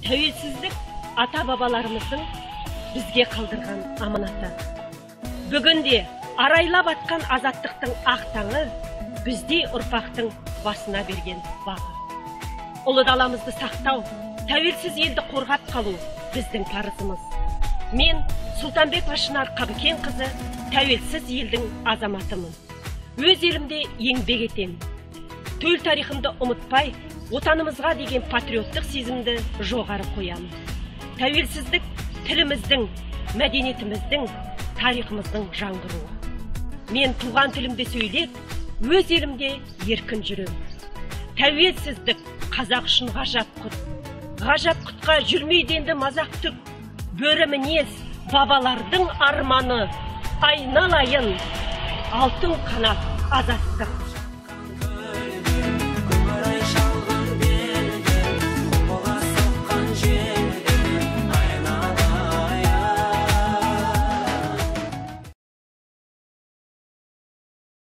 Тәуелсіздік ата-бабаларымыздың бізге қалдырған аманаты. Бүгінде арайлап атқан азаттықтың ақтаңы біздей ұрпақтың басына берген бағы. Ұлы даламызды сақтау, тәуелсіз елді қорғап қалу біздің парызымыз. Мен Сұлтанбек Шынар Қабыкенқызы тәуелсіз елдің азаматымын. Өз елімде еңбек етем. Төл тарихымды ұмытпай, отанымызға деген патриоттық сезімді жоғары қоямын. Тәуелсіздік тіліміздің, мәдениетіміздің, тарихымыздың жаңғыруы. Мен туған тілімде сөйлеп, өз елімде еркін жүрем. Тәуелсіздік қазақ үшін ғажап құт. Ғажап құтқа жүрмейді енді мазақ түк. Бөрі мінез бабалардың арманы, айналайын алтын қанат азаттық.